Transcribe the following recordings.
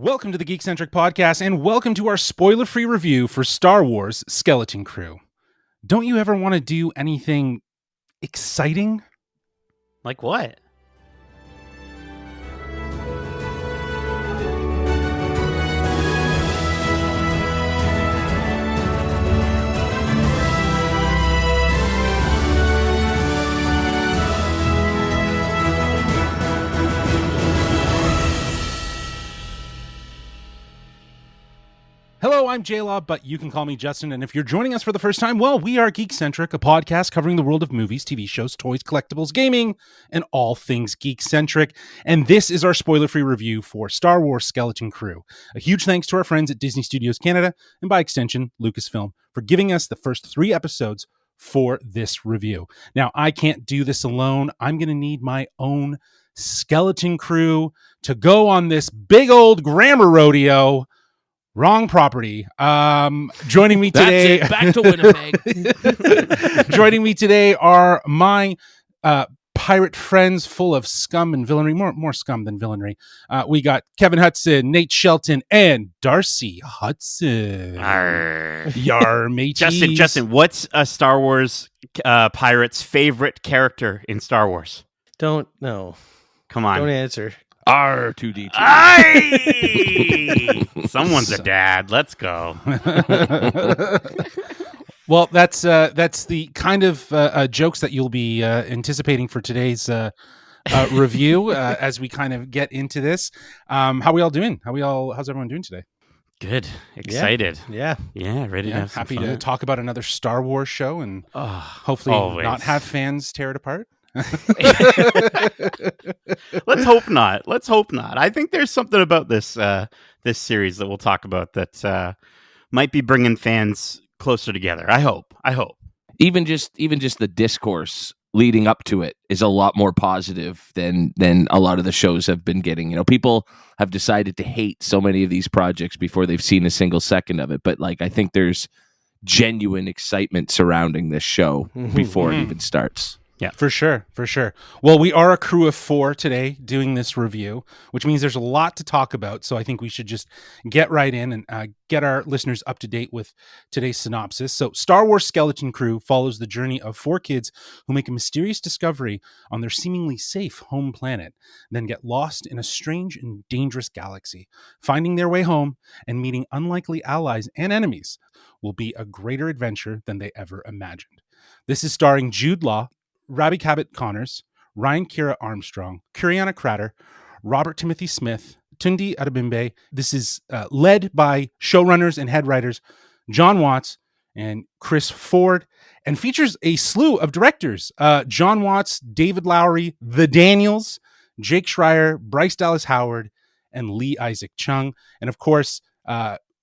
Welcome to the Geekcentric podcast, and welcome to our spoiler-free review for Star Wars Skeleton Crew. Don't you ever want to do anything exciting? Like what? Hello, I'm J-Law, but you can call me Justin, and if you're joining us for the first time, well, we are Geekcentric, a podcast covering the world of movies, TV shows, toys, collectibles, gaming, and all things Geekcentric, and this is our spoiler-free review for Star Wars Skeleton Crew. A huge thanks to our friends at Disney Studios Canada, and by extension, Lucasfilm, for giving us the first 3 episodes for this review. Now, I can't do this alone. I'm going to need my own Skeleton Crew to go on this big old grammar rodeo. Wrong property. Joining me today. That's it. Back to Winnipeg. Joining me today are my pirate friends, full of scum and villainy. More scum than villainy. We got Kevin Hudson, Nate Shelton, and Darcy Hudson. Arr. Yar, matey. Justin, what's a Star Wars pirate's favorite character in Star Wars? Don't know. Come on. Don't answer. R2D2. Aye! Someone's a dad. Let's go. Well, that's the kind of jokes that you'll be anticipating for today's review as we kind of get into this. How we all doing? How's everyone doing today? Good. Excited. Yeah. Yeah, ready to have some happy fun. to talk about another Star Wars show and hopefully always. not have fans tear it apart. Let's hope not. I think there's something about this series that we'll talk about that might be bringing fans closer together. I hope. Even just the discourse leading up to it is a lot more positive than a lot of the shows have been getting. You know, people have decided to hate so many of these projects before they've seen a single second of it. But I think there's genuine excitement surrounding this show before it even starts. Yeah, for sure. Well, we are a crew of 4 today doing this review, which means there's a lot to talk about. So I think we should just get right in and get our listeners up to date with today's synopsis. So Star Wars Skeleton Crew follows the journey of 4 kids who make a mysterious discovery on their seemingly safe home planet, then get lost in a strange and dangerous galaxy. Finding their way home and meeting unlikely allies and enemies will be a greater adventure than they ever imagined. This is starring Jude Law, Ravi Cabot-Connors, Ryan Kira Armstrong, Kuriana Crater, Robert Timothy Smith, Tundi Adebimbe. This is led by showrunners and head writers John Watts and Chris Ford, and features a slew of directors: John Watts, David Lowery, The Daniels, Jake Schreier, Bryce Dallas Howard, and Lee Isaac Chung. And of course,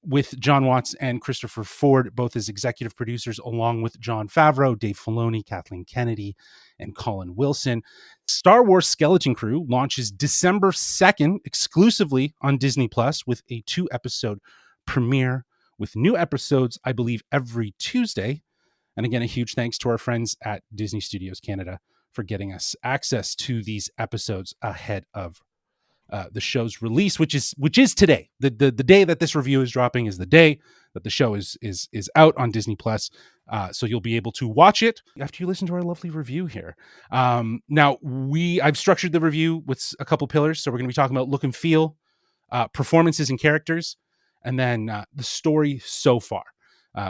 with John Watts and Christopher Ford, both as executive producers, along with Jon Favreau, Dave Filoni, Kathleen Kennedy, and Colin Wilson. Star Wars Skeleton Crew launches December 2nd exclusively on Disney Plus with a 2-episode premiere with new episodes, I believe, every Tuesday. And again, a huge thanks to our friends at Disney Studios Canada for getting us access to these episodes ahead of the show's release, which is today. The day that this review is dropping is the day that the show is out on Disney Plus. So you'll be able to watch it after you listen to our lovely review here. Now I've structured the review with a couple pillars. So we're going to be talking about look and feel, performances and characters, and then the story so far.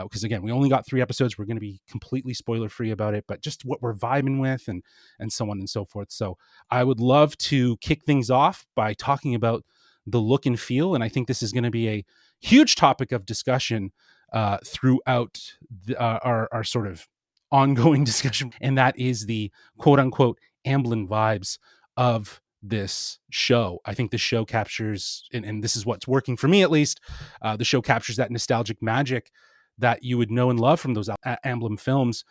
Because again, we only got 3 episodes. We're going to be completely spoiler free about it, but just what we're vibing with and so on and so forth. So I would love to kick things off by talking about the look and feel. And I think this is going to be a huge topic of discussion throughout our sort of ongoing discussion. And that is the quote unquote Amblin vibes of this show. I think the show captures, and this is what's working for me at least, the show captures that nostalgic magic that you would know and love from those Amblin films,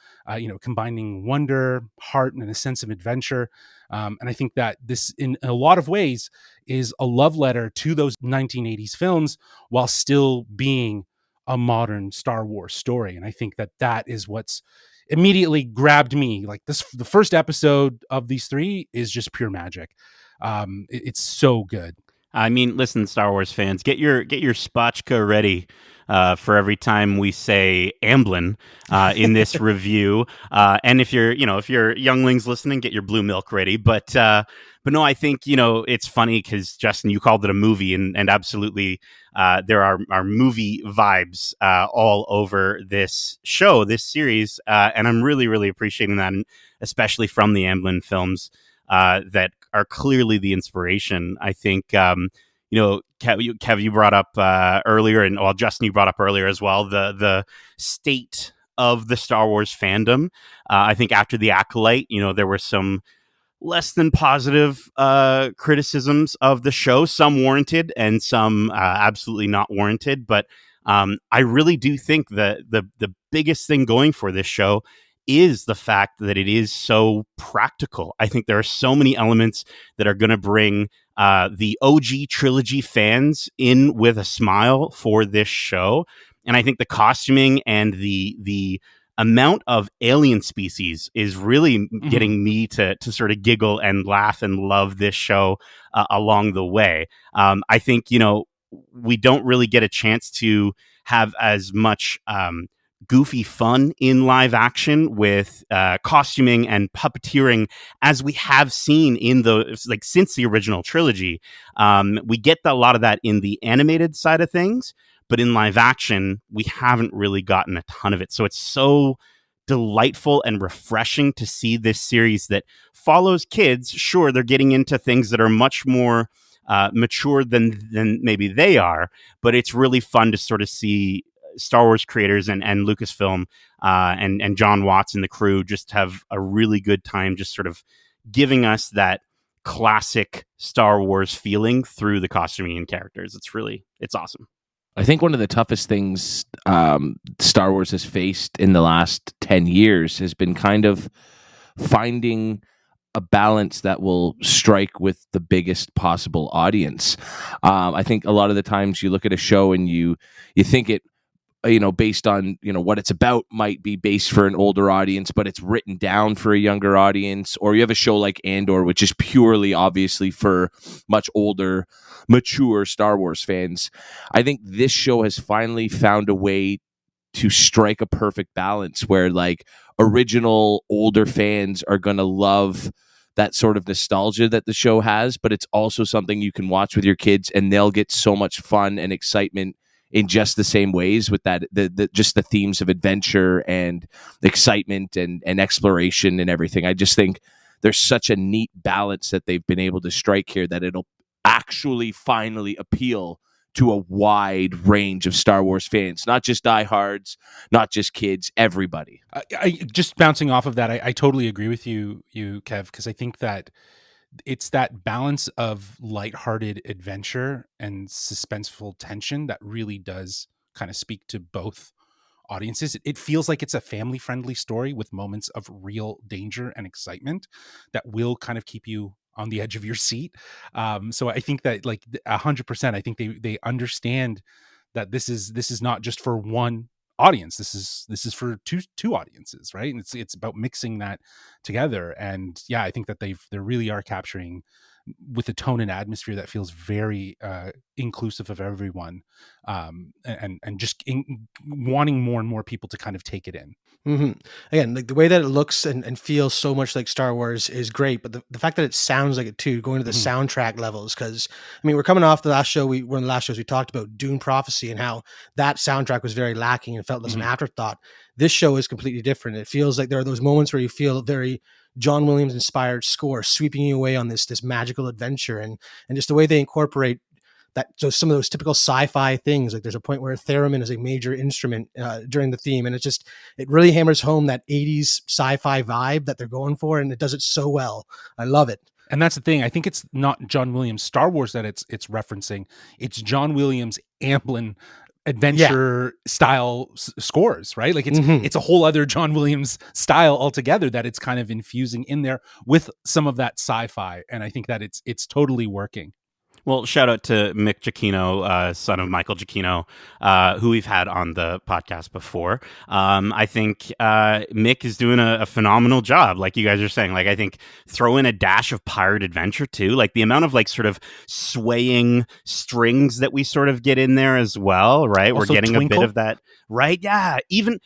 combining wonder, heart, and a sense of adventure. And I think that this, in a lot of ways, is a love letter to those 1980s films while still being a modern Star Wars story. And I think that is what's immediately grabbed me. Like the first episode of these 3 is just pure magic. It's so good. I mean, listen, Star Wars fans, get your spotchka ready for every time we say Amblin in this review. And if you're younglings listening, get your blue milk ready. But no, I think it's funny because Justin, you called it a movie, and absolutely, there are movie vibes all over this show, this series, and I'm really, really appreciating that, and especially from the Amblin films. That are clearly the inspiration. I think, Kev, you brought up earlier, and Justin, you brought up earlier as well, the state of the Star Wars fandom. I think after the Acolyte, there were some less than positive criticisms of the show, some warranted and some absolutely not warranted. But I really do think that the biggest thing going for this show is the fact that it is so practical. I think there are so many elements that are going to bring the OG trilogy fans in with a smile for this show. And I think the costuming and the amount of alien species is really getting me to sort of giggle and laugh and love this show along the way. I think, we don't really get a chance to have as much goofy fun in live action with costuming and puppeteering as we have seen in since the original trilogy. We get a lot of that in the animated side of things, but in live action, we haven't really gotten a ton of it. So it's so delightful and refreshing to see this series that follows kids. Sure, they're getting into things that are much more mature than maybe they are, but it's really fun to sort of see Star Wars creators and Lucasfilm and John Watts and the crew just have a really good time just sort of giving us that classic Star Wars feeling through the costuming and characters. It's awesome. I think one of the toughest things Star Wars has faced in the last 10 years has been kind of finding a balance that will strike with the biggest possible audience. I think a lot of the times you look at a show and you think it, based on, what it's about might be based for an older audience, but it's written down for a younger audience. Or you have a show like Andor, which is purely obviously for much older, mature Star Wars fans. I think this show has finally found a way to strike a perfect balance where original older fans are going to love that sort of nostalgia that the show has, but it's also something you can watch with your kids and they'll get so much fun and excitement in just the same ways with that, just the themes of adventure and excitement and exploration and everything. I just think there's such a neat balance that they've been able to strike here that it'll actually finally appeal to a wide range of Star Wars fans, not just diehards, not just kids, everybody. I just bouncing off of that, I totally agree with you, Kev, because I think that it's that balance of lighthearted adventure and suspenseful tension that really does kind of speak to both audiences. It feels like it's a family-friendly story with moments of real danger and excitement that will kind of keep you on the edge of your seat. So I think that 100%, I think they understand that this is not just for one audience. This is for two audiences, right? And it's about mixing that together. And yeah, I think that they really are capturing with a tone and atmosphere that feels very inclusive of everyone, and just wanting more and more people to kind of take it in. Mm-hmm. Again, the way that it looks and feels so much like Star Wars is great, but the fact that it sounds like it too, going to the soundtrack levels, because we're coming off the last show, one of the last shows we talked about Dune Prophecy and how that soundtrack was very lacking and felt like an afterthought. This show is completely different. It feels like there are those moments where you feel a very John Williams inspired score sweeping you away on this magical adventure, and just the way they incorporate that. So some of those typical sci-fi things, like there's a point where a theremin is a major instrument during the theme, and it really hammers home that 80s sci-fi vibe that they're going for, and it does it so well. I love it. And that's the thing. I think it's not John Williams Star Wars that it's referencing. It's John Williams Amblin adventure style scores, right? Like it's a whole other John Williams style altogether that it's kind of infusing in there with some of that sci-fi, and I think that it's totally working. Well, shout out to Mick Giacchino, son of Michael Giacchino, who we've had on the podcast before. I think Mick is doing a phenomenal job, like you guys are saying. Like, I think throw in a dash of pirate adventure too. Like the amount of like sort of swaying strings that we sort of get in there as well, right? Also We're getting twinkle. a bit of that, right? Yeah, even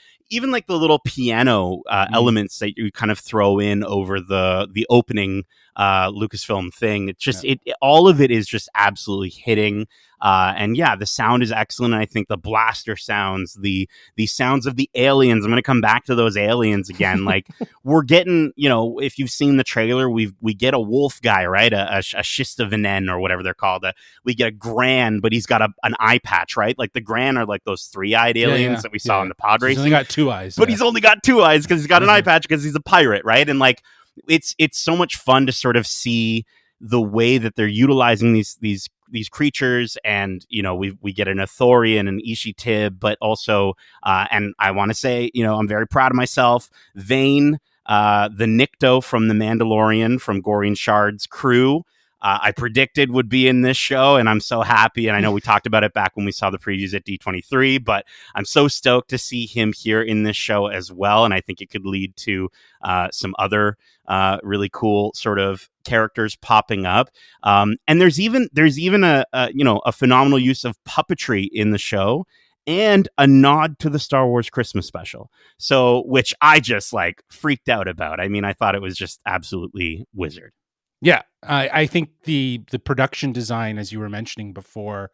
like the little piano elements that you kind of throw in over the opening Lucasfilm thing. It's just all of it is just absolutely hitting. And yeah, the sound is excellent. I think the blaster sounds, the sounds of the aliens. I'm going to come back to those aliens again. Like we're getting, if you've seen the trailer, we get a wolf guy, right? A Shistavinen or whatever they're called. We get a Gran, but he's got an eye patch, right? Like the Gran are like those 3-eyed aliens that we saw in the pod racing. He's only got 2 eyes, but he's only got 2 eyes because he's got an eye patch because he's a pirate, right? And like it's so much fun to sort of see the way that they're utilizing these creatures, and we get an Athorian and Ishi Tib, but also and I want to say I'm very proud of myself, Vane, the Nikto from the Mandalorian from Gorian Shard's crew. I predicted would be in this show, and I'm so happy. And I know we talked about it back when we saw the previews at D23, but I'm so stoked to see him here in this show as well. And I think it could lead to some other really cool sort of characters popping up. And there's even a phenomenal use of puppetry in the show, and a nod to the Star Wars Christmas special. So, which I just like freaked out about. I mean, I thought it was just absolutely wizard. Yeah, I think the production design, as you were mentioning before,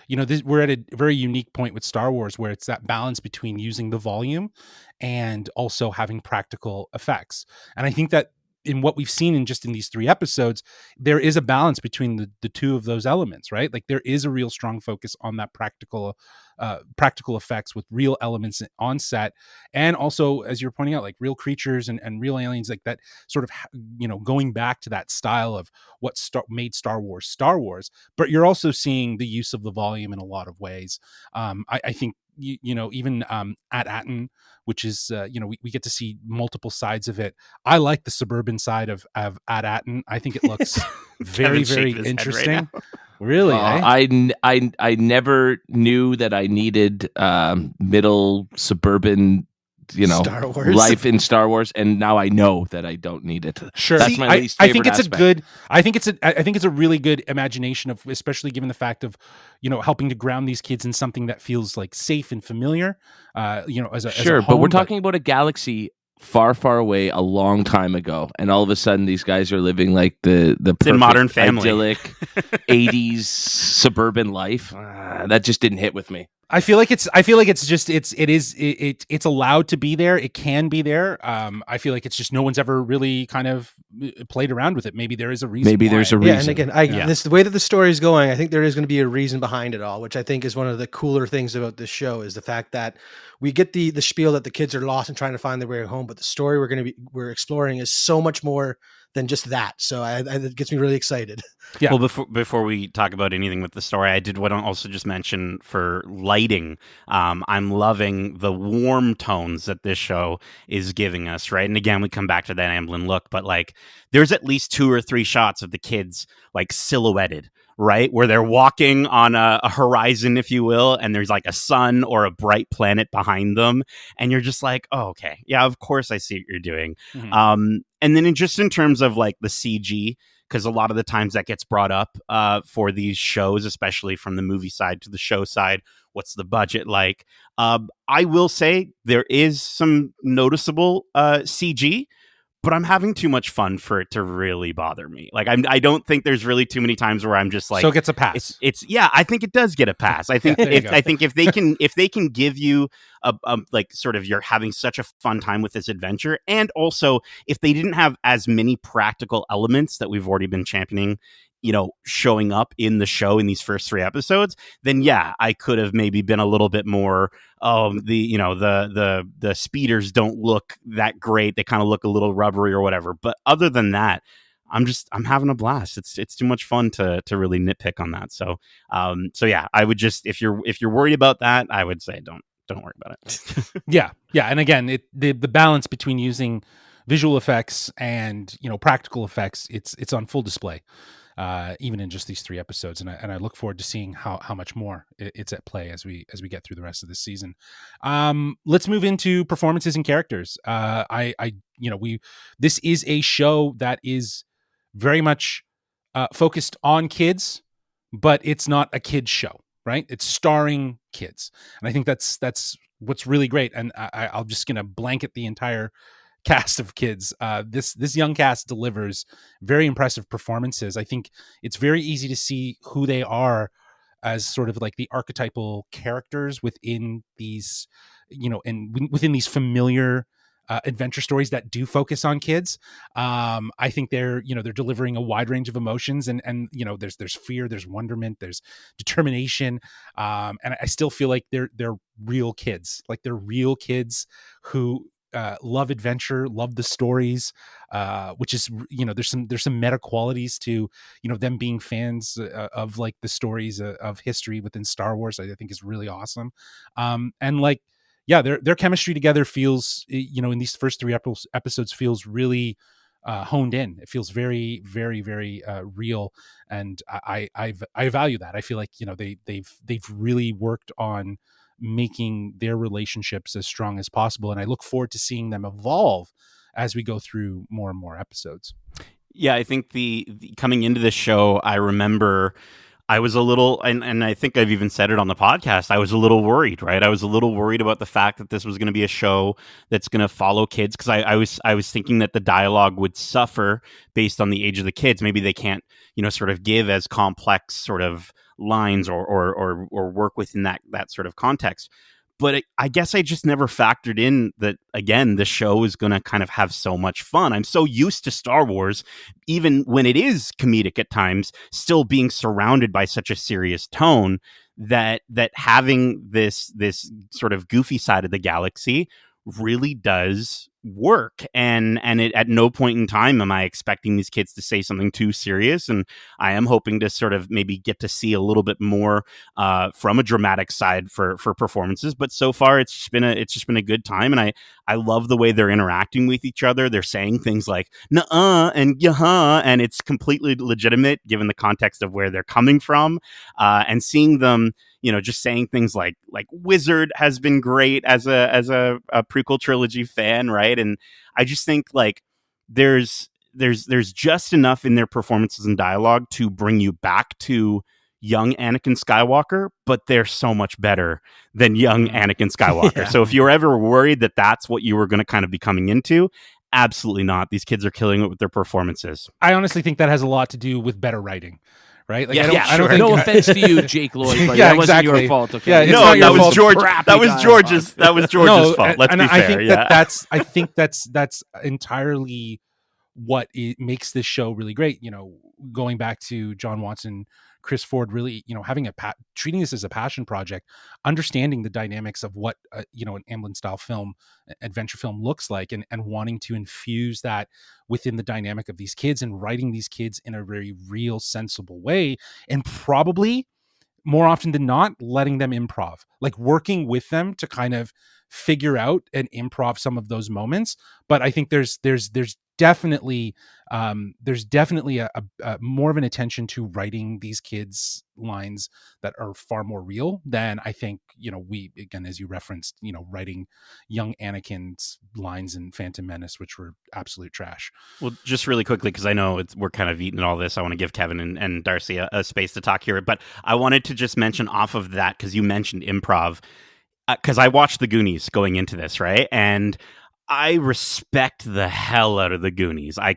we're at a very unique point with Star Wars where it's that balance between using the volume and also having practical effects. And I think that in what we've seen in these 3 episodes, there is a balance between the two of those elements, right? Like there is a real strong focus on that practical effects with real elements on set, and also, as you're pointing out, like real creatures and real aliens, like that sort of going back to that style of what made Star Wars. But you're also seeing the use of the volume in a lot of ways. I think even at Atten, which is we get to see multiple sides of it. I like the suburban side of At Atten. I think it looks very, very interesting. Right, really? I never knew that I needed middle suburban Star Wars. life in Star Wars, and now I know that I don't need it. Sure, that's my least favorite I think it's aspect. I think it's a really good imagination of, especially given the fact of helping to ground these kids in something that feels like safe and familiar. As a home, but we're talking about a galaxy far, far away, a long time ago, and all of a sudden these guys are living like the perfect, Modern Family, idyllic 80s suburban life. That just didn't hit with me. I feel like it's allowed to be there. It can be there. I feel like it's just no one's ever really kind of played around with it. Maybe there is a reason. There's a reason. Yeah, and again, this the way that the story is going, I think there is going to be a reason behind it all, which I think is one of the cooler things about this show, is the fact that we get the spiel that the kids are lost and trying to find their way home, but the story we're exploring is so much more than just that. So it gets me really excited. Yeah. Well, before we talk about anything with the story, I did want to also just mention for lighting, I'm loving the warm tones that this show is giving us, right? And again, we come back to that Amblin look, but like there's at least 2 or 3 shots of the kids like silhouetted, right? Where they're walking on a horizon, if you will, and there's like a sun or a bright planet behind them. And you're just like, oh, okay. Yeah, of course I see what you're doing. Mm-hmm. And then in terms of like the CG, because a lot of the times that gets brought up for these shows, especially from the movie side to the show side. What's the budget like? I will say there is some noticeable CG, but I'm having too much fun for it to really bother me. Like I don't think there's really too many times where I'm just like, so it gets a pass. It's I think it does get a pass. I think if they can give you a like sort of you're having such a fun time with this adventure, and also if they didn't have as many practical elements that we've already been championing, showing up in the show in these first 3 episodes, then yeah, I could have maybe been a little bit more. The speeders don't look that great. They kind of look a little rubbery or whatever. But other than that, I'm having a blast. It's too much fun to really nitpick on that. So yeah, I would just, if you're worried about that, I would say don't worry about it. Yeah. And again, the balance between using visual effects and practical effects, it's on full display. even in just these 3 episodes. And I look forward to seeing how much more it's at play as we get through the rest of this season. Let's move into performances and characters. This is a show that is very much focused on kids, but it's not a kids show, right? It's starring kids, and I think that's what's really great. And I'm just gonna blanket the entire cast of kids. This young cast delivers very impressive performances. I think it's very easy to see who they are as sort of like the archetypal characters within these, and within these familiar adventure stories that do focus on kids. I think they're delivering a wide range of emotions, and there's fear, there's wonderment, there's determination, and I still feel like they're real kids, like they're real kids who love adventure, love the stories, which is, there's some meta qualities to, them being fans of like the stories of history within Star Wars. I think is really awesome. And like, yeah, their chemistry together feels, in these first 3 episodes feels really honed in. It feels very, very, very real, and I value that. I feel like they've really worked on making their relationships as strong as possible, and I look forward to seeing them evolve as we go through more and more episodes. Yeah, I think the coming into this show, I remember I was a little, and I think I've even said it on the podcast, I was a little worried, right? I was a little worried about the fact that this was going to be a show that's going to follow kids, because I was thinking that the dialogue would suffer based on the age of the kids. Maybe they can't, sort of give as complex sort of lines or work within that sort of context. But I guess I just never factored in that, again, the show is going to kind of have so much fun. I'm so used to Star Wars, even when it is comedic at times, still being surrounded by such a serious tone, that having this sort of goofy side of the galaxy really does work. And it, at no point in time am I expecting these kids to say something too serious, and I am hoping to sort of maybe get to see a little bit more from a dramatic side for performances. But so far it's just been a good time, and I love the way they're interacting with each other. They're saying things like "nuh-uh" and "yeah," and it's completely legitimate given the context of where they're coming from, and seeing them just saying things like "wizard" has been great as a prequel trilogy fan, right? And I just think like there's just enough in their performances and dialogue to bring you back to young Anakin Skywalker, but they're so much better than young Anakin Skywalker. Yeah. So if you're ever worried that that's what you were going to kind of be coming into, absolutely not. These kids are killing it with their performances. I honestly think that has a lot to do with better writing, right? Like, Yeah, I don't sure. think No offense to you, Jake Lloyd, but Yeah, that wasn't exactly. your fault. Okay. Yeah, it's No, not your that was fault. George. Crappy That was George's. That was George's fault. Let's and be fair. I think that's entirely what makes this show really great. Going back to John Watson, Chris Ford, really, having treating this as a passion project, understanding the dynamics of what an Amblin-style film, adventure film looks like, and wanting to infuse that within the dynamic of these kids, and writing these kids in a very real, sensible way, and probably more often than not letting them improv, like working with them to kind of figure out and improv some of those moments. But I think there's definitely a more of an attention to writing these kids lines that are far more real than I think we, again, as you referenced, writing young Anakin's lines in Phantom Menace, which were absolute trash. Well, just really quickly, because I know we're kind of eating all this, I want to give Kevin and Darcy a space to talk here, but I wanted to just mention off of that, because you mentioned improv, because I watched The Goonies going into this, right? And I respect the hell out of The Goonies. I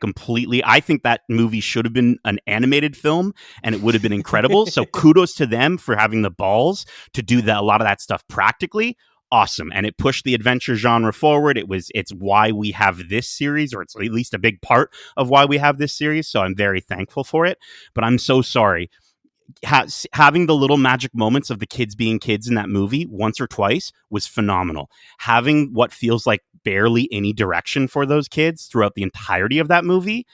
think that movie should have been an animated film, and it would have been incredible. So kudos to them for having the balls to do a lot of that stuff practically. Awesome. And it pushed the adventure genre forward. It's why we have this series, or it's at least a big part of why we have this series. So I'm very thankful for it. But I'm so sorry. Having the little magic moments of the kids being kids in that movie once or twice was phenomenal. Having what feels like barely any direction for those kids throughout the entirety of that movie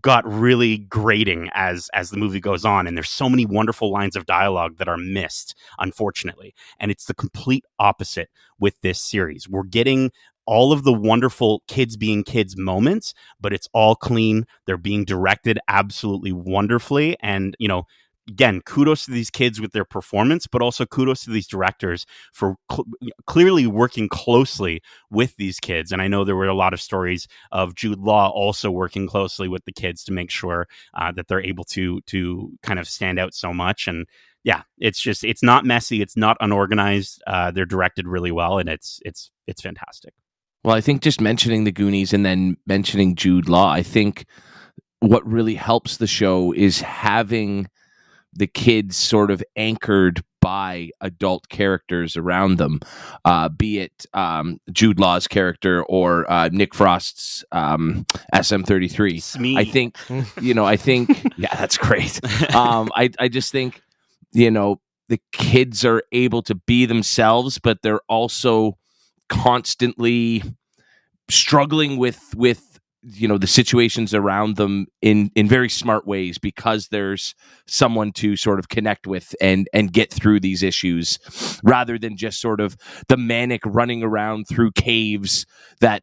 got really grating as the movie goes on, and there's so many wonderful lines of dialogue that are missed, unfortunately. And it's the complete opposite with this series. We're getting all of the wonderful kids being kids moments, but it's all clean. They're being directed absolutely wonderfully. And, you know, again, kudos to these kids with their performance, but also kudos to these directors for clearly working closely with these kids. And I know there were a lot of stories of Jude Law also working closely with the kids to make sure that they're able to kind of stand out so much. And yeah, it's not messy, it's not unorganized. They're directed really well, and it's fantastic. Well, I think just mentioning the Goonies and then mentioning Jude Law, I think what really helps the show is having the kids sort of anchored by adult characters around them, be it Jude Law's character or Nick Frost's SM-33. Smee. I think, yeah, that's great. I just think, the kids are able to be themselves, but they're also constantly struggling with the situations around them in very smart ways, because there's someone to sort of connect with and get through these issues, rather than just sort of the manic running around through caves that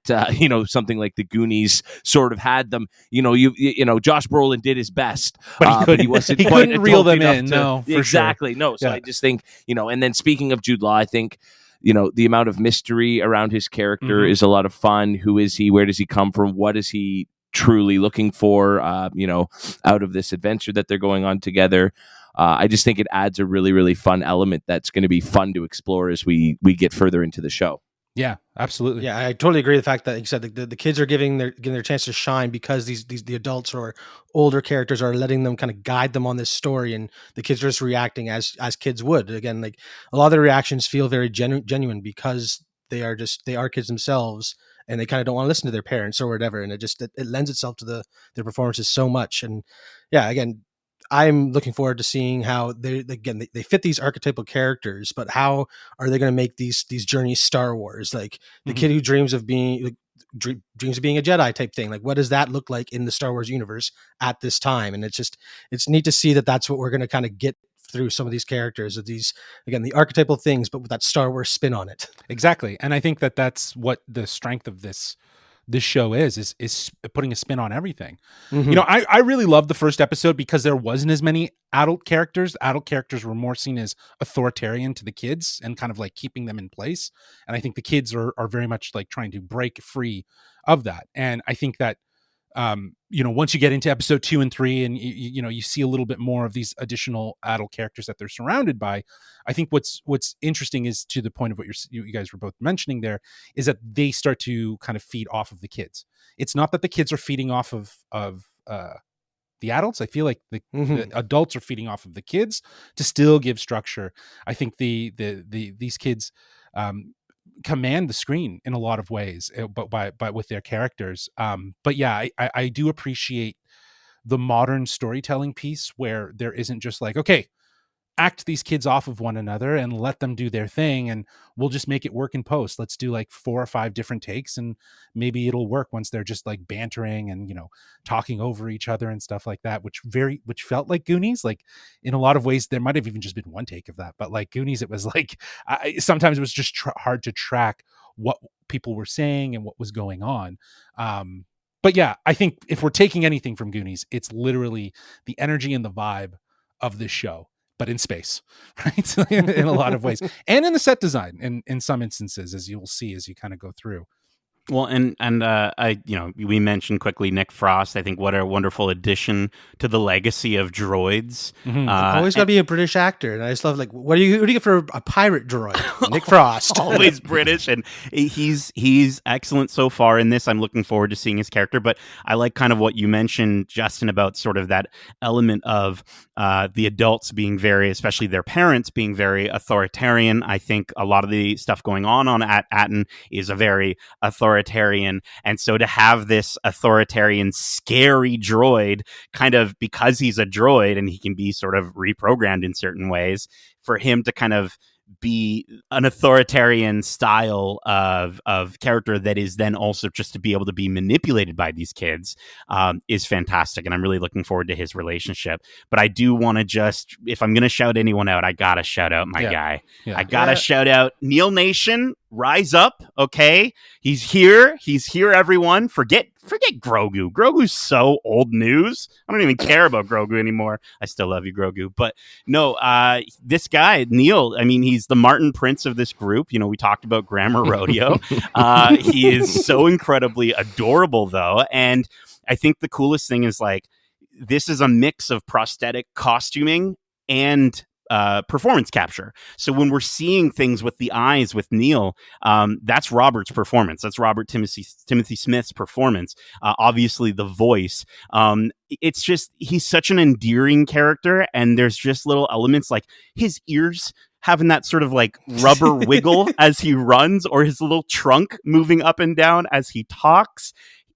something like the Goonies sort of had them. Josh Brolin did his best, but he wasn't he quite couldn't reel adult them enough in. to- No, for exactly. sure. No, so Yeah. I just think, and then speaking of Jude Law, I think the amount of mystery around his character is a lot of fun. Who is he? Where does he come from? What is he truly looking for, out of this adventure that they're going on together? I just think it adds a really, really fun element that's going to be fun to explore as we get further into the show. Yeah, absolutely. Yeah, I totally agree with the fact that, like you said, the kids are getting their chance to shine because the adults or older characters are letting them kind of guide them on this story, and the kids are just reacting as kids would. Again, like a lot of the reactions feel very genuine because they are kids themselves, and they kind of don't want to listen to their parents or whatever, and it lends itself to their performances so much. And yeah, again, I'm looking forward to seeing how they fit these archetypal characters, but how are they going to make these journeys Star Wars? Like the kid who dreams of being dreams of being a Jedi type thing. Like, what does that look like in the Star Wars universe at this time? And it's neat to see that that's what we're going to kind of get through some of these characters, of these, again, the archetypal things, but with that Star Wars spin on it. Exactly. And I think that that's what the strength of this show is putting a spin on everything. I really loved the first episode because there wasn't as many adult characters. Adult characters were more seen as authoritarian to the kids and kind of like keeping them in place. And I think the kids are very much like trying to break free of that. And I think that once you get into episode 2 and 3 and you see a little bit more of these additional adult characters that they're surrounded by, I think what's interesting is, to the point of what you guys were both mentioning there, is that they start to kind of feed off of the kids. It's not that the kids are feeding off of the adults. I feel like the adults are feeding off of the kids to still give structure. I think these kids command the screen in a lot of ways, but with their characters. But yeah, I do appreciate the modern storytelling piece where there isn't just like, okay, act these kids off of one another and let them do their thing, and we'll just make it work in post. Let's do like 4 or 5 different takes, and maybe it'll work once they're just like bantering and talking over each other and stuff like that, which felt like Goonies. Like in a lot of ways there might have even just been one take of that, but like Goonies, it was like sometimes it was just hard to track what people were saying and what was going on. But yeah, I think if we're taking anything from Goonies, it's literally the energy and the vibe of this show, but in space, right? In a lot of ways, and in the set design in some instances, as you'll see as you kind of go through. Well, we mentioned quickly Nick Frost. I think what a wonderful addition to the legacy of droids. Always got to be a British actor, and I just love, like, what do you get for a pirate droid? Nick Frost, always British, and he's excellent so far in this. I'm looking forward to seeing his character, but I like kind of what you mentioned, Justin, about sort of that element of the adults being especially their parents being very authoritarian. I think a lot of the stuff going on at Atten is a very authoritarian, and so to have this authoritarian scary droid, kind of because he's a droid and he can be sort of reprogrammed in certain ways, for him to kind of be an authoritarian style of character that is then also just to be able to be manipulated by these kids is fantastic, and I'm really looking forward to his relationship. But I do want to if I'm going to shout anyone out, I gotta shout out my guy. I gotta shout out Neil Nation. rise up, okay? He's here, everyone. Forget Grogu. Grogu's so old news. I don't even care about Grogu anymore. I still love you, Grogu. But no, this guy, Neil, I mean, he's the Martin Prince of this group. You know, we talked about Grammar Rodeo. He is so incredibly adorable, though. And I think the coolest thing is, like, this is a mix of prosthetic costuming and performance capture. So when we're seeing things with the eyes with Neil, that's Robert's performance. That's Robert Timothy Smith's performance. Obviously, the voice. It's just, he's such an endearing character, and there's just little elements like his ears having that sort of like rubber wiggle as he runs, or his little trunk moving up and down as he talks.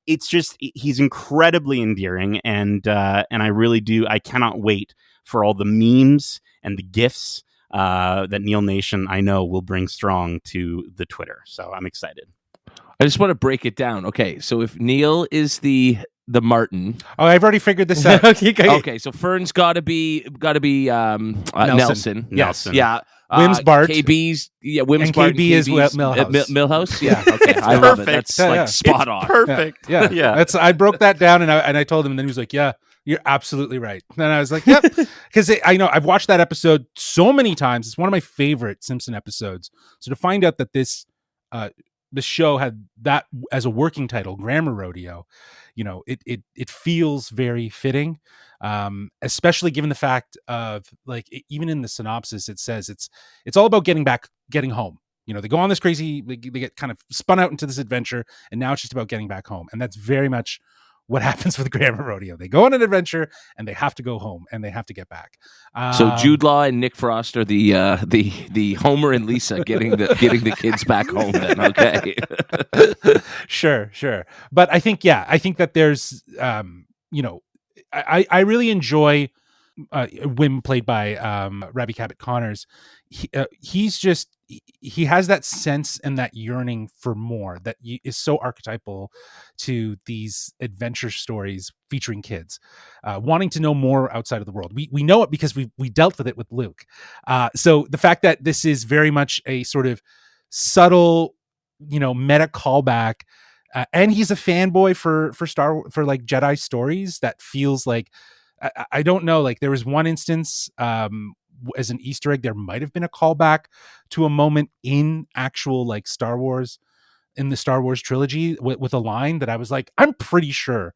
It's just, he's incredibly endearing, and I really do. I cannot wait for all the memes and the GIFs that Neil Nation, I know, will bring strong to the Twitter. So I'm excited. I just want to break it down. Okay, so if Neil is the Martin, I've already figured this out. okay, so Fern's got to be Nelson. Yes. Yeah. Wim's Bart. KB's Wim's and Bart. KB is Milhouse. Milhouse. Yeah. Okay. I love it. That's like spot on. Perfect. Yeah. That's, I broke that down, and I told him, and then he was like, "Yeah, you're absolutely right." And I was like, "Yep," because I know I've watched that episode so many times. It's one of my favorite Simpson episodes. So to find out that this show had that as a working title, Grammar Rodeo, you know, it feels very fitting, especially given the fact of, like, even in the synopsis, it says it's all about getting home. You know, they go on this crazy, they get kind of spun out into this adventure, and now it's just about getting back home. And that's very much what happens with Grammar Rodeo. They go on an adventure, and they have to go home, and they have to get back. So Jude Law and Nick Frost are the Homer and Lisa getting the kids back home. Then, okay. Sure. But I think that there's, you know, I really enjoy Wim, played by Ravi Cabot Connors. He has that sense and that yearning for more that is so archetypal to these adventure stories featuring kids, wanting to know more outside of the world. We know it because we dealt with it with Luke. So the fact that this is very much a sort of subtle, you know, meta callback, and he's a fanboy for like Jedi stories, that feels like, I don't know, like there was one instance, as an Easter egg, there might have been a callback to a moment in actual, like, Star Wars, in the Star Wars trilogy, with a line that I was like, I'm pretty sure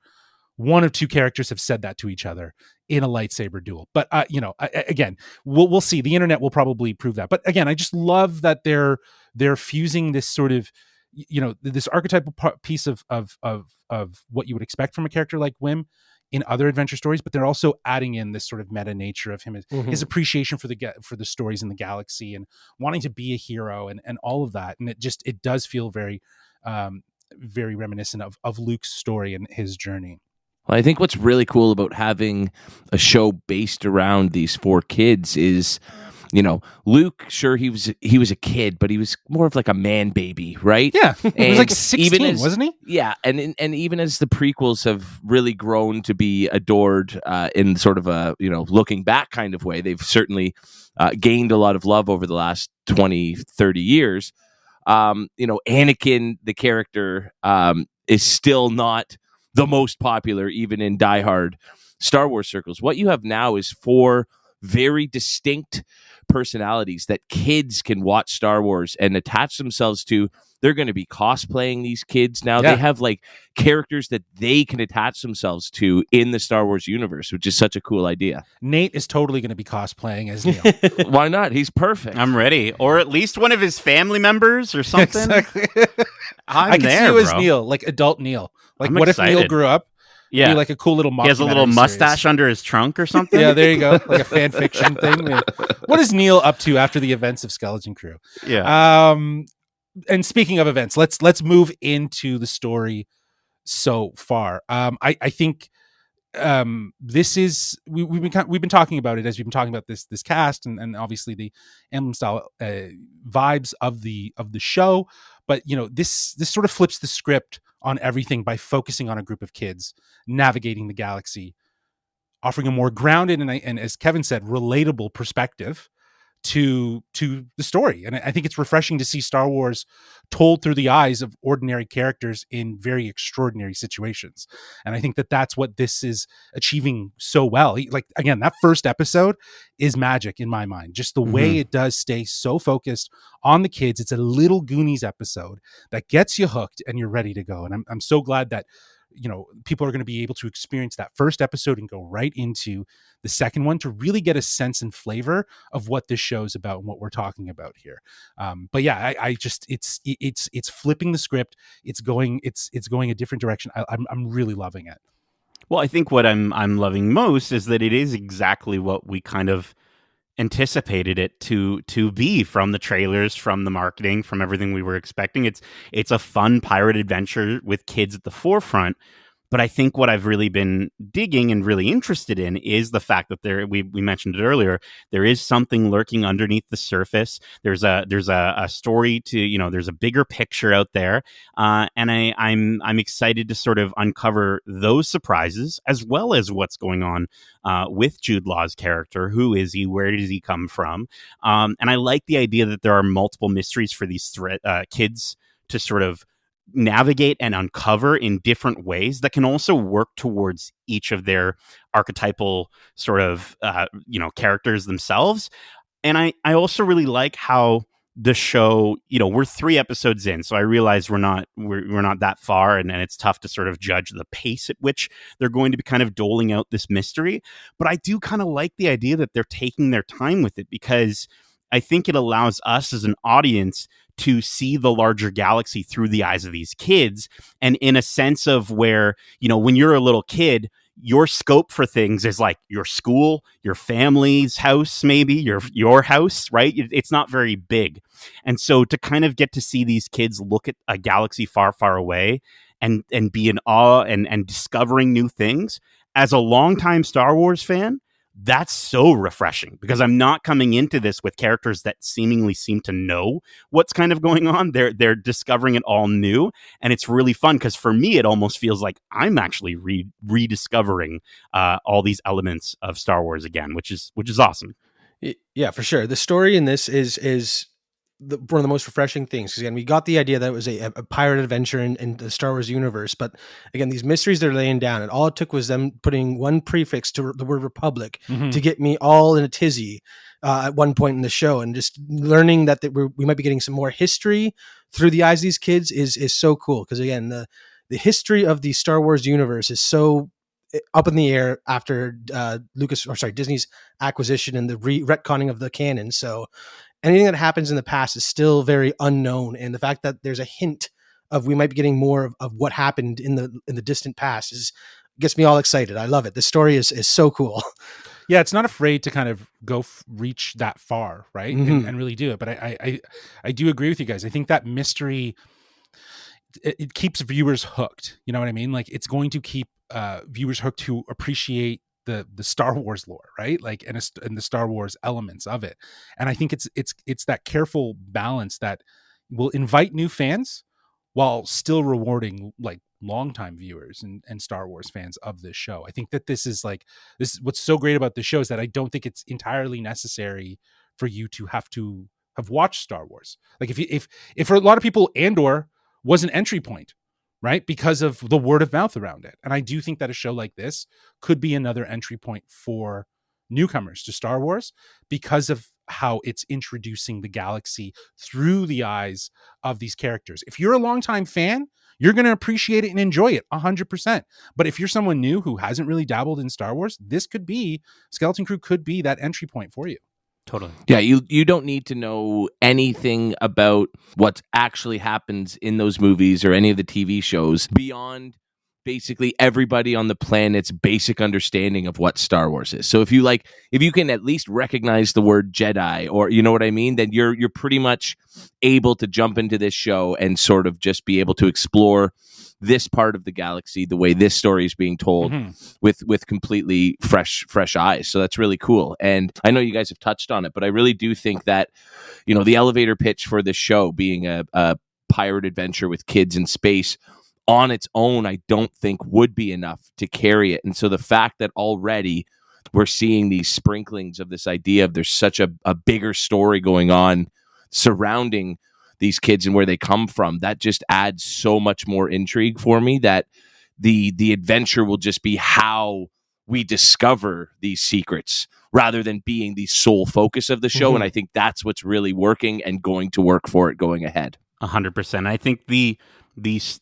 one of two characters have said that to each other in a lightsaber duel. But you know, again, we'll see. The internet will probably prove that. But again, I just love that they're fusing this sort of, you know, this archetypal piece of what you would expect from a character like Wim in other adventure stories, but they're also adding in this sort of meta nature of him, his appreciation for the stories in the galaxy, and wanting to be a hero, and all of that. And it does feel very, very reminiscent of Luke's story and his journey. Well, I think what's really cool about having a show based around these four kids is, you know, Luke, sure, he was a kid, but he was more of like a man baby, right? Yeah, he was like 16, wasn't he? Yeah, and even as the prequels have really grown to be adored in sort of a, you know, looking back kind of way, they've certainly gained a lot of love over the last 20, 30 years. You know, Anakin, the character, is still not the most popular, even in diehard Star Wars circles. What you have now is four very distinct personalities that kids can watch Star Wars and attach themselves to. They're going to be cosplaying these kids now. Yeah. They have like characters that they can attach themselves to in the Star Wars universe, which is such a cool idea. Nate is totally going to be cosplaying as Neil. Why not? He's perfect. I'm ready. Or at least one of his family members or something. Exactly. I can see you as Neil, like adult Neil. Like, I'm what excited. If Neil grew up? Yeah, be like a cool little mockumentary. He has a little mustache series under his trunk or something. Yeah, there you go. Like a fan fiction thing. Yeah. What is Neil up to after the events of Skeleton Crew? Yeah. And speaking of events, let's move into the story so far. I think this is we've been talking about it as we've been talking about this cast and obviously the Amblin-style vibes of the show. But you know, this sort of flips the script on everything by focusing on a group of kids navigating the galaxy, offering a more grounded and as Kevin said, relatable perspective to the story. And I think it's refreshing to see Star Wars told through the eyes of ordinary characters in very extraordinary situations. And I think that that's what this is achieving so well. Like, again, that first episode is magic in my mind. Just the way it does stay so focused on the kids. It's a little Goonies episode that gets you hooked and you're ready to go. And I'm so glad that, you know, people are going to be able to experience that first episode and go right into the second one to really get a sense and flavor of what this show's about and what we're talking about here. But yeah, I just, it's flipping the script. It's going a different direction. I'm really loving it. Well, I think what I'm loving most is that it is exactly what we kind of anticipated it to be from the trailers, from the marketing, from everything we were expecting. It's a fun pirate adventure with kids at the forefront. But I think what I've really been digging and really interested in is the fact that we mentioned it earlier, there is something lurking underneath the surface. There's a story to, you know, there's a bigger picture out there. And I'm excited to sort of uncover those surprises as well as what's going on with Jude Law's character. Who is he? Where does he come from? And I like the idea that there are multiple mysteries for these kids to sort of navigate and uncover in different ways that can also work towards each of their archetypal sort of characters themselves. And I also really like how the show, you know, we're 3 episodes in, so I realize we're not that far, and it's tough to sort of judge the pace at which they're going to be kind of doling out this mystery. But I do kind of like the idea that they're taking their time with it, because I think it allows us as an audience to see the larger galaxy through the eyes of these kids. And in a sense of where, you know, when you're a little kid, your scope for things is like your school, your family's house, maybe your house, right? It's not very big. And so to kind of get to see these kids look at a galaxy far, far away and be in awe and discovering new things, as a longtime Star Wars fan, that's so refreshing, because I'm not coming into this with characters that seemingly seem to know what's kind of going on. They're discovering it all new, and it's really fun, because for me, it almost feels like I'm actually rediscovering all these elements of Star Wars again, which is awesome. Yeah, for sure. The story in this is one of the most refreshing things. Because again, we got the idea that it was a pirate adventure in the Star Wars universe, but again, these mysteries they're laying down, and all it took was them putting one prefix to the word Republic to get me all in a tizzy at one point in the show, and just learning that we might be getting some more history through the eyes of these kids is so cool. Because again, the history of the Star Wars universe is so up in the air after Disney's acquisition and the retconning of the canon. So anything that happens in the past is still very unknown, and the fact that there's a hint of we might be getting more of what happened in the distant past gets me all excited. I love it. The story is so cool. Yeah, it's not afraid to kind of go reach that far, right? And really do it. But I do agree with you guys. I think that mystery, it keeps viewers hooked. You know what I mean? Like, it's going to keep viewers hooked to appreciate the Star Wars lore, right? Like, and the Star Wars elements of it. And I think it's that careful balance that will invite new fans while still rewarding like longtime viewers and Star Wars fans of this show. I think that this is what's so great about the show, is that I don't think it's entirely necessary for you to have watched Star Wars. Like, if for a lot of people, Andor was an entry point, right? Because of the word of mouth around it. And I do think that a show like this could be another entry point for newcomers to Star Wars, because of how it's introducing the galaxy through the eyes of these characters. If you're a longtime fan, you're going to appreciate it and enjoy it 100%. But if you're someone new who hasn't really dabbled in Star Wars, Skeleton Crew could be that entry point for you. Totally. Yeah, you don't need to know anything about what actually happens in those movies or any of the TV shows beyond basically everybody on the planet's basic understanding of what Star Wars is. So if you can at least recognize the word Jedi, or you know what I mean, then you're pretty much able to jump into this show and sort of just be able to explore this part of the galaxy the way this story is being told with completely fresh eyes. So that's really cool. And I know you guys have touched on it, but I really do think that, you know, the elevator pitch for this show being a pirate adventure with kids in space on its own, I don't think would be enough to carry it. And so the fact that already we're seeing these sprinklings of this idea of there's such a bigger story going on surrounding these kids and where they come from. That just adds so much more intrigue for me, that the adventure will just be how we discover these secrets rather than being the sole focus of the show. And I think that's what's really working and going to work for it going ahead. 100%. I think the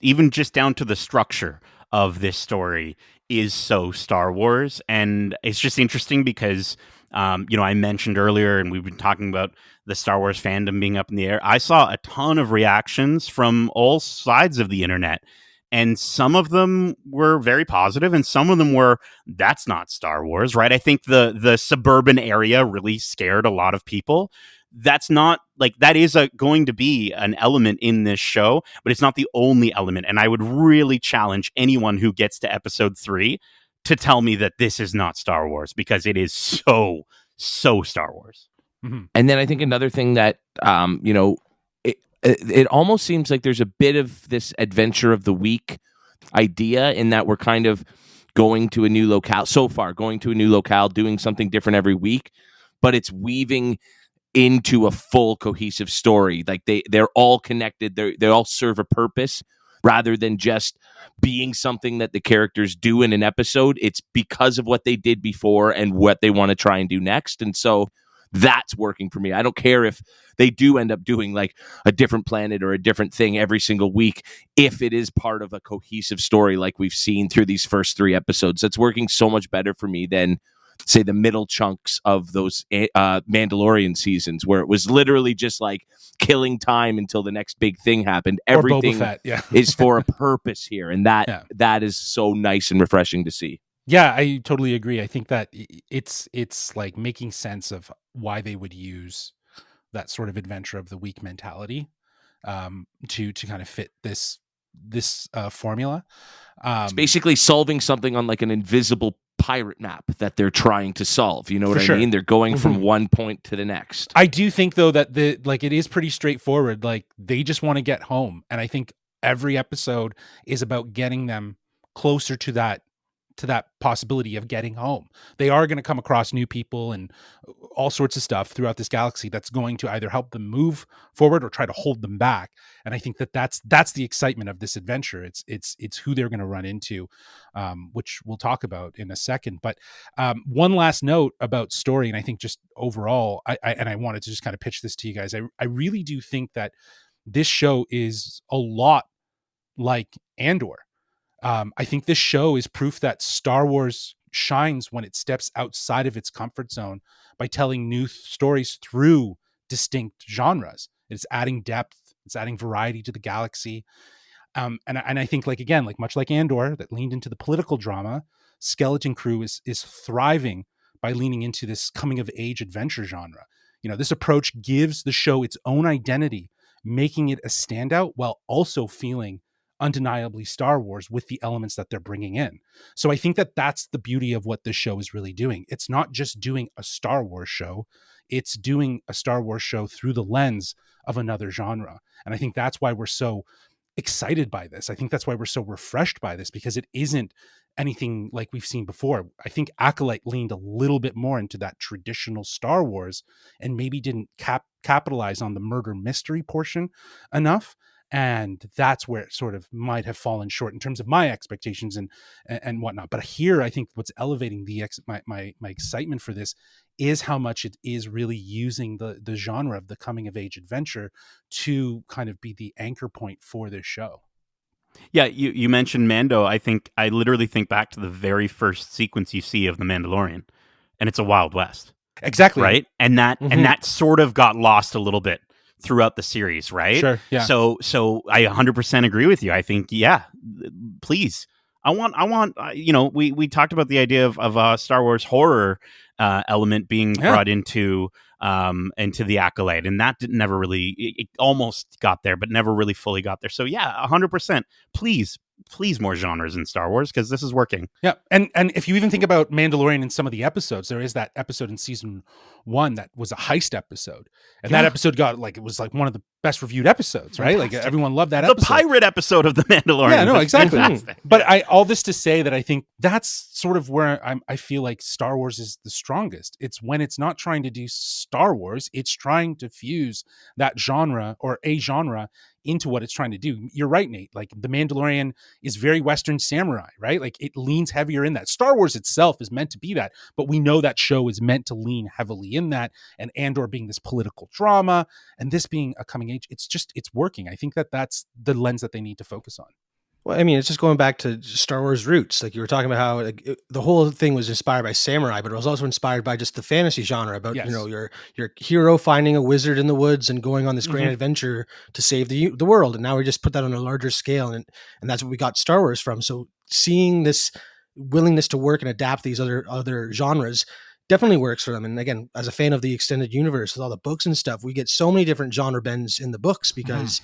even just down to the structure of this story is so Star Wars, and it's just interesting because I mentioned earlier, and we've been talking about the Star Wars fandom being up in the air. I saw a ton of reactions from all sides of the internet, and some of them were very positive, and some of them were, that's not Star Wars, right? I think the suburban area really scared a lot of people. That's not, like, that is going to be an element in this show, but it's not the only element. And I would really challenge anyone who gets to episode 3 to tell me that this is not Star Wars, because it is so Star Wars. And then I think another thing that, it almost seems like there's a bit of this adventure of the week idea, in that we're kind of going to a new locale so far, doing something different every week, but it's weaving into a full cohesive story. Like they're all connected. They all serve a purpose rather than just being something that the characters do in an episode. It's because of what they did before and what they want to try and do next. And so that's working for me. I don't care if they do end up doing like a different planet or a different thing every single week, if it is part of a cohesive story like we've seen through these first 3 episodes. That's working so much better for me than, say, the middle chunks of those Mandalorian seasons, where it was literally just like killing time until the next big thing happened. Everything Boba Fett, is for a purpose here, and that is so nice and refreshing to see. Yeah, I totally agree. I think that it's like making sense of why they would use that sort of adventure of the week mentality to kind of fit this formula. It's basically solving something on like an invisible pirate map that they're trying to solve. You know what I mean? They're going from one point to the next. I do think, though, that it is pretty straightforward. Like, they just want to get home, and I think every episode is about getting them closer to that possibility of getting home. They are going to come across new people and all sorts of stuff throughout this galaxy that's going to either help them move forward or try to hold them back. And I think that's the excitement of this adventure. It's who they're going to run into, which we'll talk about in a second. But one last note about story, and I think just overall, I wanted to just kind of pitch this to you guys. I really do think that this show is a lot like Andor. I think this show is proof that Star Wars shines when it steps outside of its comfort zone by telling new stories through distinct genres. It's adding depth, it's adding variety to the galaxy. And I think, like, again, like much like Andor that leaned into the political drama, Skeleton Crew is thriving by leaning into this coming of age adventure genre. You know, this approach gives the show its own identity, making it a standout while also feeling undeniably Star Wars with the elements that they're bringing in. So I think that that's the beauty of what this show is really doing. It's not just doing a Star Wars show, it's doing a Star Wars show through the lens of another genre. And I think that's why we're so excited by this. I think that's why we're so refreshed by this, because it isn't anything like we've seen before. I think Acolyte leaned a little bit more into that traditional Star Wars and maybe didn't capitalize on the murder mystery portion enough. And that's where it sort of might have fallen short in terms of my expectations and whatnot. But here, I think what's elevating my excitement for this is how much it is really using the genre of the coming of age adventure to kind of be the anchor point for this show. Yeah, you mentioned Mando. I literally think back to the very first sequence you see of The Mandalorian, and it's a Wild West. Exactly. Right? And that sort of got lost a little bit throughout the series, right? Sure. Yeah. So I 100% agree with you. I think, yeah, please. I want. We talked about the idea of Star Wars horror element being brought into the Acolyte, and that never really. It almost got there, but never really fully got there. So yeah, 100%. Please please more genres in Star Wars, because this is working. Yeah, and if you even think about Mandalorian in some of the episodes, there is that episode in season 1 that was a heist episode, and that episode got it was like one of the best reviewed episodes, right? Fantastic. Like everyone loved that The episode. pirate episode of the Mandalorian. Yeah, no, was exactly. fantastic. But all this to say that I think that's sort of where I feel like Star Wars is the strongest. It's when it's not trying to do Star Wars, it's trying to fuse that genre or a genre into what it's trying to do. You're right, Nate. Like the Mandalorian is very Western samurai, right? Like it leans heavier in that. Star Wars itself is meant to be that, but we know that show is meant to lean heavily in that. And Andor being this political drama, and this being a coming age, it's working. I think that's the lens that they need to focus on. Well, I mean, it's just going back to Star Wars roots. Like you were talking about how the whole thing was inspired by samurai, but it was also inspired by just the fantasy genre about, Yes. your hero finding a wizard in the woods and going on this grand adventure to save the world. And now we just put that on a larger scale. And that's what we got Star Wars from. So seeing this willingness to work and adapt these other genres definitely works for them. And again, as a fan of the extended universe with all the books and stuff, we get so many different genre bends in the books because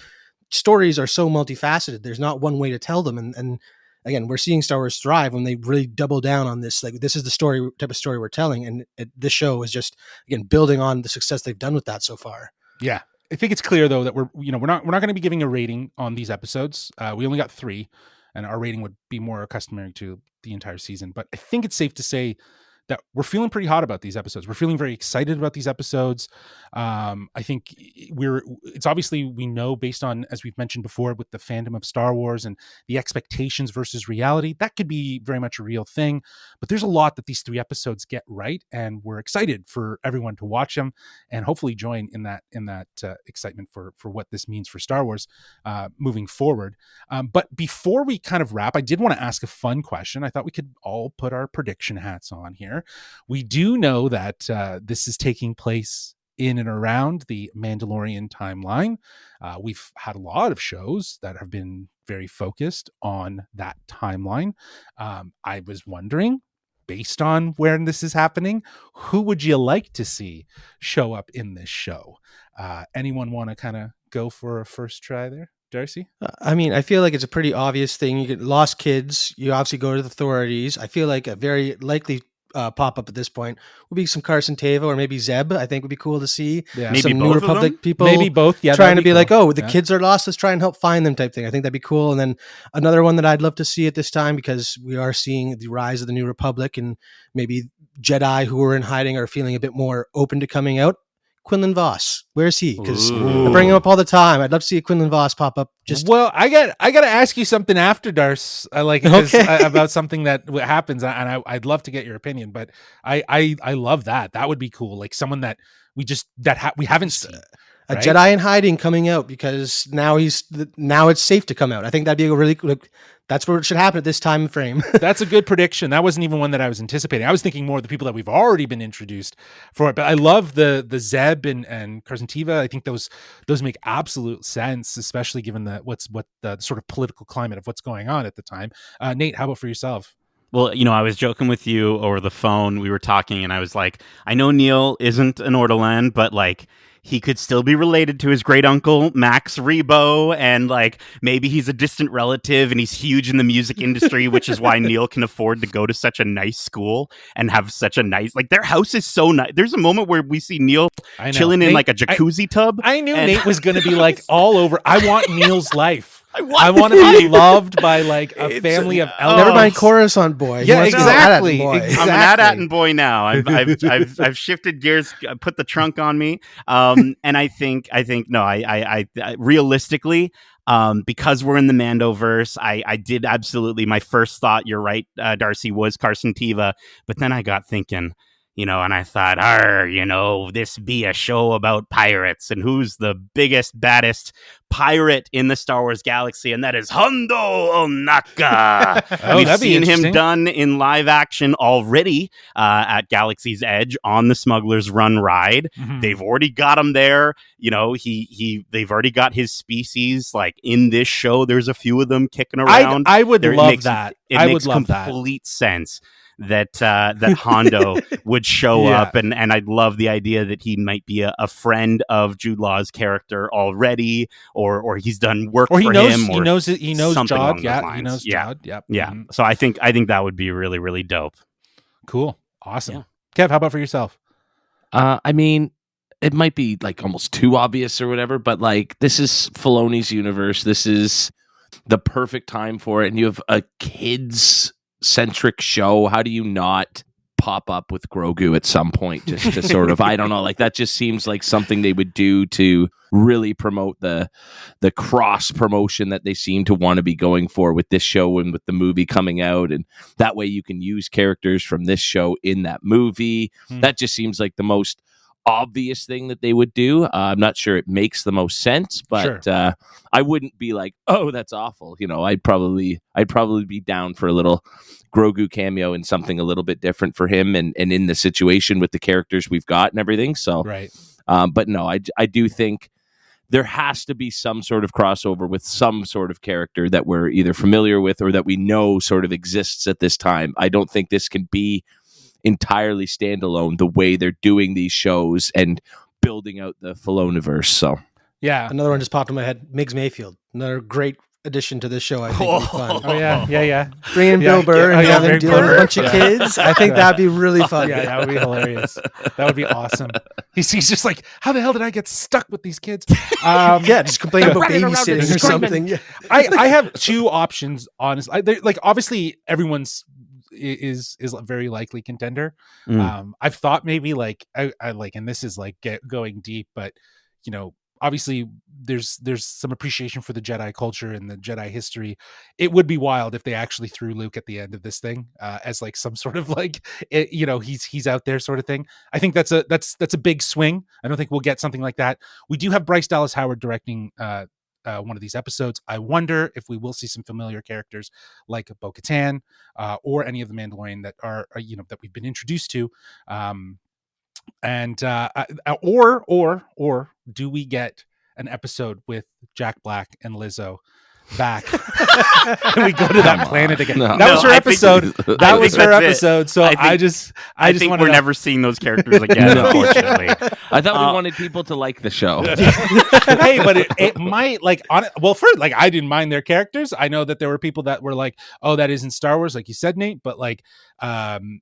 stories are so multifaceted. There's not one way to tell them. And again, we're seeing Star Wars thrive when they really double down on this. Like this is the type of story we're telling. And this show is just, again, building on the success they've done with that so far. Yeah. I think it's clear though that we're not going to be giving a rating on these episodes. We only got 3 and our rating would be more customary to the entire season. But I think it's safe to say that we're feeling pretty hot about these episodes. We're feeling very excited about these episodes. I think it's obviously, we know based on, as we've mentioned before, with the fandom of Star Wars and the expectations versus reality, that could be very much a real thing. But there's a lot that these 3 episodes get right, and we're excited for everyone to watch them and hopefully join in that excitement for what this means for Star Wars moving forward. But before we kind of wrap, I did want to ask a fun question. I thought we could all put our prediction hats on here. We do know that this is taking place in and around the Mandalorian timeline. We've had a lot of shows that have been very focused on that timeline. I was wondering, based on where this is happening, who would you like to see show up in this show? Anyone want to kind of go for a first try there? Darcy? I mean, I feel like it's a pretty obvious thing. You get lost kids. You obviously go to the authorities. I feel like a very likely pop up at this point would be some Carson Teva or maybe Zeb. I think would be cool to see. Yeah. Maybe some both New of them? Republic people. Maybe both. Yeah, trying to be cool. like, oh, the Yeah. kids are lost. Let's try and help find them type thing. I think that'd be cool. And then another one that I'd love to see at this time, because we are seeing the rise of the New Republic and maybe Jedi who are in hiding are feeling a bit more open to coming out. Quinlan Voss, where's he? Because I bring him up all the time. I'd love to see a Quinlan Voss pop up. Just well, I got to ask you something after Darce, about something that happens, and I'd love to get your opinion. But I love that. That would be cool. Like someone that we haven't seen. a right? Jedi in hiding coming out, because now it's safe to come out. I think that'd be a really that's where it should happen at this time frame. That's a good prediction. That wasn't even one that I was anticipating. I was thinking more of the people that we've already been introduced for it. But I love the Zeb and Carson Teva. I think those make absolute sense, especially given what the sort of political climate of what's going on at the time. Nate, how about for yourself? Well, I was joking with you over the phone. We were talking, and I was like, I know Neil isn't an Ortolan, but like, he could still be related to his great uncle Max Rebo, and like maybe he's a distant relative, and he's huge in the music industry, which is why Neil can afford to go to such a nice school and have such a nice, like, their house is so nice. There's a moment where we see Neil chilling in like a jacuzzi tub. I knew Nate was going to be like all over. I want Neil's life. I want to be loved by like a family of elders. Never mind Coruscant boy. He Yeah, wants to be exactly. an AT-AT boy. I'm an AT-AT boy now. I've shifted gears, put the trunk on me, and I think no. I realistically, because we're in the Mando-verse, I did absolutely. My first thought, you're right, Darcy, was Carson Teva, but then I got thinking, and I thought, this be a show about pirates, and who's the biggest, baddest pirate in the Star Wars galaxy, and that is Hondo Ohnaka. We've seen him done in live action already at Galaxy's Edge on the Smuggler's Run ride. Mm-hmm. They've already got him there. They've already got his species like in this show. There's a few of them kicking around. I would love that. It makes complete sense. that Hondo would show Yeah. up, and I'd love the idea that he might be a friend of Jude Law's character already, or he's done work Or he for knows him, he or knows he knows something Jod. along those Yeah, he lines. knows Yeah. Jod. Yep. Yeah. Mhm. So I think that would be really, really dope. Cool. Awesome. Yeah. Kev, how about for yourself? I mean, it might be like almost too obvious or whatever, but like this is Filoni's universe. This is the perfect time for it, and you have a kids centric show. How do you not pop up with Grogu at some point just to sort of, I don't know, like that just seems like something they would do to really promote the cross promotion that they seem to want to be going for with this show and with the movie coming out, and that way you can use characters from this show in that movie. That just seems like the most obvious thing that they would do. I'm not sure it makes the most sense, but I wouldn't be like, oh, that's awful. You know, I'd probably be down for a little Grogu cameo and something a little bit different for him, and in the situation with the characters we've got and everything. So, Right. But no, I do think there has to be some sort of crossover with some sort of character that we're either familiar with or that we know sort of exists at this time. I don't think this can be entirely standalone the way they're doing these shows and building out the Filoniverse. So Yeah. Another one just popped in my head. Migs Mayfield, another great addition to this show. I think would be fun. Oh yeah. Bring in Yeah, Bill Burr yeah, and yeah, have him very deal with a Burr. bunch of Yeah. kids. I think that'd be really fun. Yeah, that would be hilarious. That would be awesome. He's just like, how the hell did I get stuck with these kids? Yeah, just complain about Running around babysitting and or screaming. something. Yeah. I have two options, honestly. Like obviously everyone's is a very likely contender. I've thought maybe like I like, and this is like going deep, but you know, obviously there's some appreciation for the Jedi culture and the Jedi history. It would be wild if they actually threw Luke at the end of this thing as like some sort of like you know, he's out there sort of thing. I think that's a big swing. I don't think we'll get something like that. We do have Bryce Dallas Howard directing one of these episodes. I wonder if we will see some familiar characters like Bo-Katan or any of the Mandalorian that are you know, that we've been introduced to. Or do we get an episode with Jack Black and Lizzo back? And we go to that planet again. No. That was her I think- episode. That was her that's it. episode. So I just I think wanted we're to- never seeing those characters again, No. unfortunately. I thought we wanted people to like the show. Hey, but it might like on well, first, like I didn't mind their characters. I know that there were people that were like, "Oh, that isn't Star Wars," like you said, Nate. But like,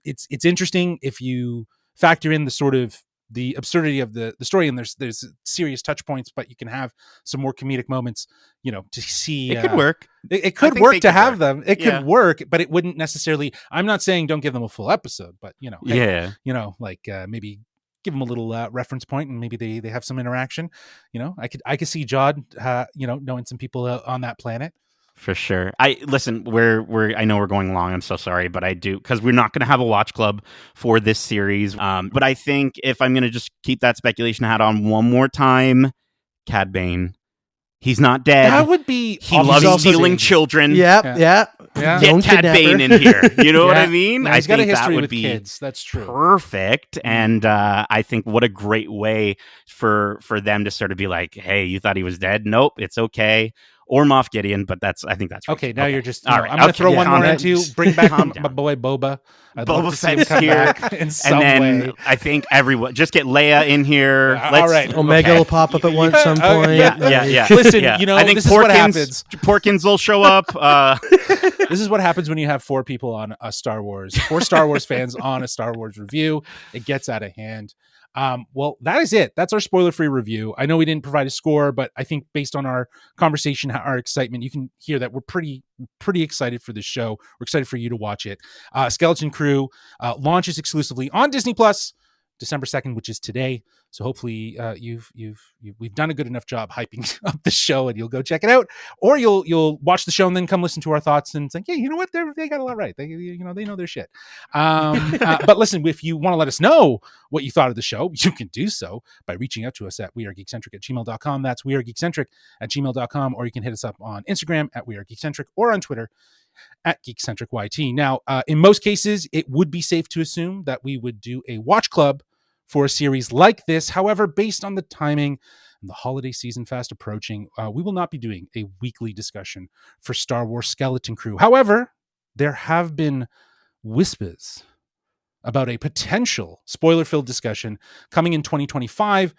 it's interesting if you factor in the sort of the absurdity of the story, and there's serious touch points, but you can have some more comedic moments. You know, to see It could work. It could think work they to could have work. them. It Yeah. could work, but it wouldn't necessarily. I'm not saying don't give them a full episode, but you know, hey, Yeah. you know, like maybe give them a little reference point, and maybe they have some interaction. You know, I could see Jod, you know, knowing some people on that planet. For sure. I listen. We're. I know we're going long. I'm so sorry, but I do because we're not going to have a watch club for this series. But I think if I'm going to just keep that speculation hat on one more time, Cad Bane. He's not dead. That would be. He loves also stealing dead. children. Yeah. Yeah. Get Don't Cad kidnap Bane her. in here. You know what I Yeah. mean? No, I he's got a think that history would with be kids. That's true. perfect. And I think what a great way for them to sort of be like, hey, you thought he was dead? Nope, it's okay. Or Moff Gideon, but I think that's Okay, reaching. now you're just. All No, right, I'm going to okay, throw one calm more down. into bring back Calm my down. boy Boba. I'd love Boba to see him Fett's come here, back in some and then way. I think everyone just get Leia in here. All right. Omega okay. will pop up at some Okay. point. Yeah. Listen, Yeah. you know, I think this is what happens. Porkins will show up. This is what happens when you have four people on a Star Wars, four Star Wars fans on a Star Wars review. It gets out of hand. Well, that is it. That's our spoiler-free review. I know we didn't provide a score, but I think based on our conversation, our excitement, you can hear that we're pretty excited for this show. We're excited for you to watch it. Skeleton Crew launches exclusively on Disney Plus December 2nd, which is today. So hopefully we've done a good enough job hyping up the show, and you'll go check it out, or you'll watch the show and then come listen to our thoughts and think, yeah, you know what, they got a lot right. They know their shit. But listen, if you want to let us know what you thought of the show, you can do so by reaching out to us at wearegeekcentric@gmail.com. That's wearegeekcentric@gmail.com, or you can hit us up on Instagram at wearegeekcentric or on Twitter at GeekcentricYT. Now, in most cases, it would be safe to assume that we would do a watch club for a series like this. However, based on the timing and the holiday season fast approaching, we will not be doing a weekly discussion for Star Wars Skeleton Crew. However, there have been whispers about a potential spoiler-filled discussion coming in 2025.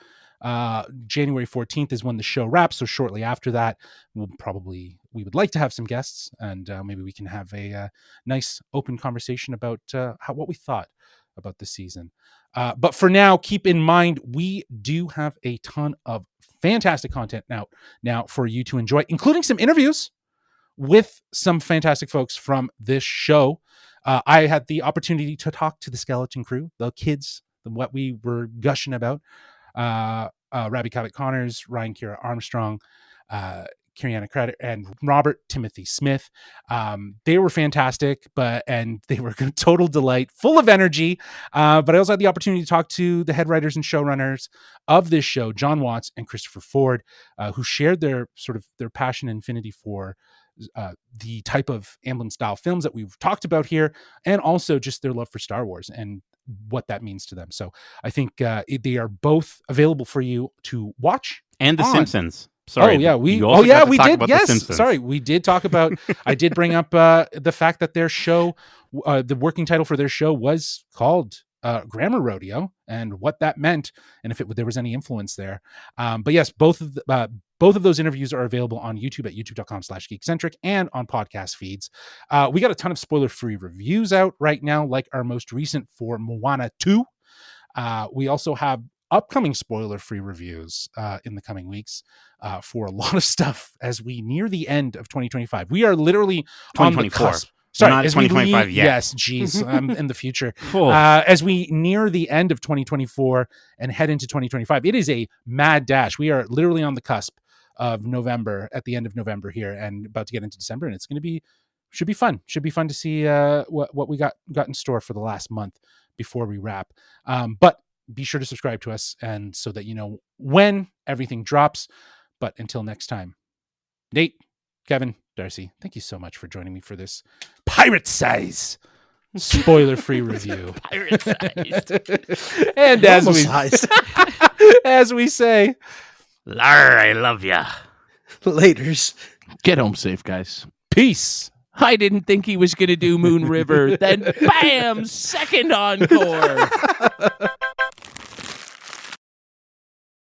January 14th is when the show wraps, so shortly after that, we would like to have some guests, and maybe we can have a nice open conversation about what we thought about the season. But for now, keep in mind, we do have a ton of fantastic content now for you to enjoy, including some interviews with some fantastic folks from this show. I had the opportunity to talk to the skeleton crew, the kids, what we were gushing about. Rabbi Cabot Connors, Ryan Kira Armstrong, Kiriana Credit, and Robert Timothy Smith. They were fantastic, and they were a total delight, full of energy. But I also had the opportunity to talk to the head writers and showrunners of this show, John Watts and Christopher Ford, who shared their passion and affinity for the type of Amblin-style films that we've talked about here, and also just their love for Star Wars and what that means to them. So I think they are both available for you to watch. And The Simpsons. Sorry. We did. Yes. Sorry. We did talk about, I did bring up the fact that their show, the working title for their show was called Grammar Rodeo, and what that meant, and if there was any influence there. But yes, both of those interviews are available on YouTube at youtube.com/geekcentric and on podcast feeds. We got a ton of spoiler-free reviews out right now, like our most recent for Moana 2. We also have upcoming spoiler-free reviews in the coming weeks for a lot of stuff as we near the end of 2025. We are literally on the cusp. Sorry, not 2025 yet. Yes, geez, in the future. As we near the end of 2024 and head into 2025, it is a mad dash. We are literally on the cusp of November, at the end of November here, and about to get into December, and should be fun. Should be fun to see what we got in store for the last month before we wrap. But be sure to subscribe to us, and so that you know when everything drops. But until next time, Nate, Kevin, Darcy, thank you so much for joining me for this pirate-size spoiler-free review. Pirate-sized. And as we say, Lar, I love ya. Laters. Get home safe, guys. peace. I didn't think he was going to do Moon River. Then, bam, second encore.